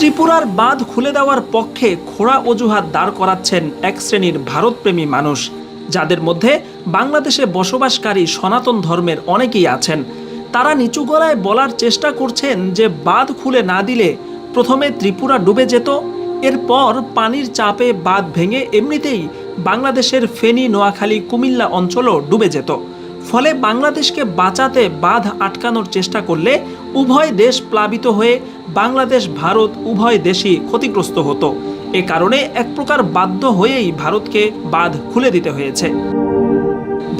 ত্রিপুরার বাঁধ খুলে দেওয়ার পক্ষে খোঁড়া অজুহাত দাঁড় করাচ্ছেন এক শ্রেণীর ভারতপ্রেমী মানুষ, যাদের মধ্যে বাংলাদেশে বসবাসকারী সনাতন ধর্মের অনেকেই আছেন। তারা নিচু গলায় বলার চেষ্টা করছেন যে বাঁধ খুলে না দিলে প্রথমে ত্রিপুরা ডুবে যেত, এরপর পানির চাপে বাঁধ ভেঙে এমনিতেই বাংলাদেশের ফেনী, নোয়াখালী, কুমিল্লা অঞ্চলও ডুবে যেত। ফলে বাংলাদেশকে বাঁচাতে বাঁধ আটকানোর চেষ্টা করলে উভয় দেশ প্লাবিত হয়ে বাংলাদেশ ভারত উভয় দেশই ক্ষতিগ্রস্ত হতো। এ কারণে এক প্রকার বাধ্য হয়েই ভারতকে বাঁধ খুলে দিতে হয়েছে।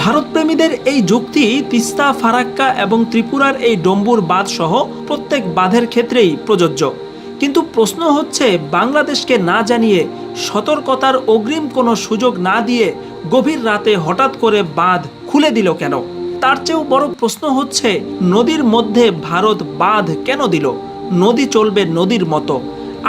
ভারতপ্রেমীদের এই যুক্তি তিস্তা, ফারাক্কা এবং ত্রিপুরার এই ডম্বুর বাঁধ সহ প্রত্যেক বাঁধের ক্ষেত্রেই প্রযোজ্য। কিন্তু প্রশ্ন হচ্ছে, বাংলাদেশকে না জানিয়ে, সতর্কতার অগ্রিম কোনো সুযোগ না দিয়ে গভীর রাতে হঠাৎ করে বাঁধ খুলে দিল কেন? তার চেয়েও বড় প্রশ্ন হচ্ছে, নদীর মধ্যে ভারত বাঁধ কেন দিল? নদী চলবে নদীর মতো।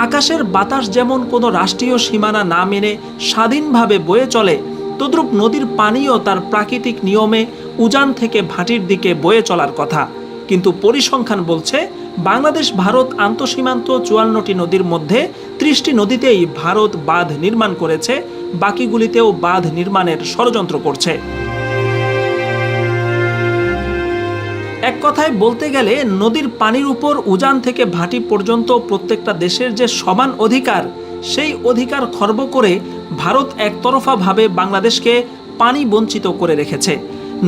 আকাশের বাতাস যেমন কোনো রাষ্ট্রীয় সীমানা না মেনে স্বাধীনভাবে বয়ে চলে, তদ্রূপ নদীর পানিও তার প্রাকৃতিক নিয়মে উজান থেকে ভাটির দিকে বয়ে চলার কথা। কিন্তু পরিসংখ্যান বলছে, বাংলাদেশ ভারত আন্তঃসীমান্ত 54টি নদীর মধ্যে 30টি নদীতেই ভারত বাঁধ নির্মাণ করেছে, বাকিগুলিতেও বাঁধ নির্মাণের ষড়যন্ত্র করছে। এক কথায় বলতে গেলে, নদীর পানির উপর উজান থেকে ভাটি পর্যন্ত প্রত্যেকটা দেশের যে সমান অধিকার, সেই অধিকার খর্ব করে ভারত একতরফাভাবে বাংলাদেশকে পানি বঞ্চিত করে রেখেছে।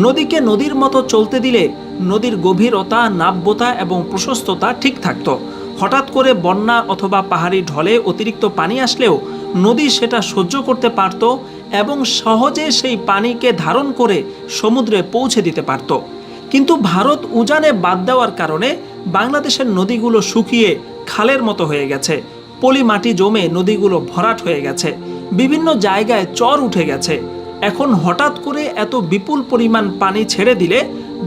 নদীকে নদীর মতো চলতে দিলে নদীর গভীরতা, নাব্যতা এবং প্রশস্ততা ঠিক থাকত। হঠাৎ করে বন্যা অথবা পাহাড়ি ঢলে অতিরিক্ত পানি আসলেও নদী সেটা সহ্য করতে পারত এবং সহজে সেই পানিকে ধারণ করে সমুদ্রে পৌঁছে দিতে পারত। কিন্তু ভারত উজানে বাদ দেওয়ার কারণে বাংলাদেশের নদীগুলো শুকিয়ে খালের মতো হয়ে গেছে, পলি মাটি জমে নদীগুলো ভরাট হয়ে গেছে, বিভিন্ন জায়গায় চর উঠে গেছে। এখন হঠাৎ করে এত বিপুল পরিমাণ পানি ছেড়ে দিলে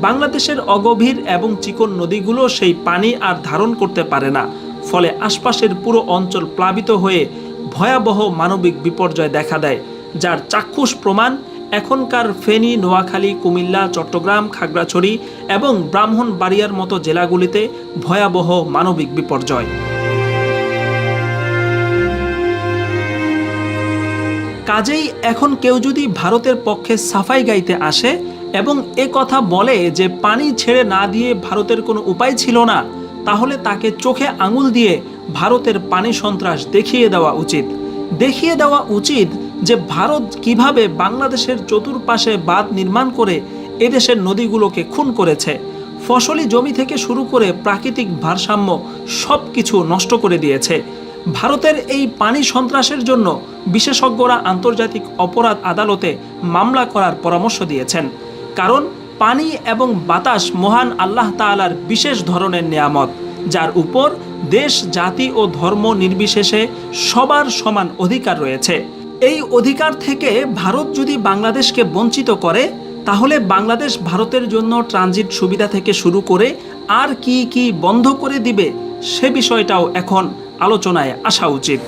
বাংলাদেশের অগভীর এবং চিকন নদীগুলো সেই পানি আর ধারণ করতে পারে না। ফলে আশপাশের পুরো অঞ্চল প্লাবিত হয়ে ভয়াবহ মানবিক বিপর্যয় দেখা দেয়, যার চাক্ষুষ প্রমাণ এখনকার ফেনী, নোয়াখালী, কুমিল্লা, চট্টগ্রাম, খাগড়াছড়ি এবং ব্রাহ্মণবাড়িয়ার মতো জেলাগুলিতে ভয়াবহ মানবিক বিপর্যয়। কাজেই এখন কেউ যদি ভারতের পক্ষে সাফাই গাইতে আসে এবং এ কথা বলে যে পানি ছেড়ে না দিয়ে ভারতের কোনো উপায় ছিল না, তাহলে তাকে চোখে আঙুল দিয়ে ভারতের পানি সন্ত্রাস দেখিয়ে দেওয়া উচিত যে ভারত কিভাবে বাংলাদেশের চতুর্পাশে বাঁধ নির্মাণ করে এদেশের নদীগুলোকে খুন করেছে। ফসলি জমি থেকে শুরু করে প্রাকৃতিক ভারসাম্য সব কিছু নষ্ট করে দিয়েছে। ভারতের এই পানি সন্ত্রাসের জন্য বিশেষজ্ঞরা আন্তর্জাতিক অপরাধ আদালতে মামলা করার পরামর্শ দিয়েছেন। কারণ পানি এবং বাতাস মহান আল্লাহ তাআলার বিশেষ ধরনের নেয়ামত, যার উপর দেশ, জাতি ও ধর্ম নির্বিশেষে সবার সমান অধিকার রয়েছে। এই অধিকার থেকে ভারত যদি বাংলাদেশকে বঞ্চিত করে, তাহলে বাংলাদেশ ভারতের জন্য ট্রানজিট সুবিধা থেকে শুরু করে আর কি বন্ধ করে দিবে, সে বিষয়টাও এখন আলোচনায় আসা উচিত।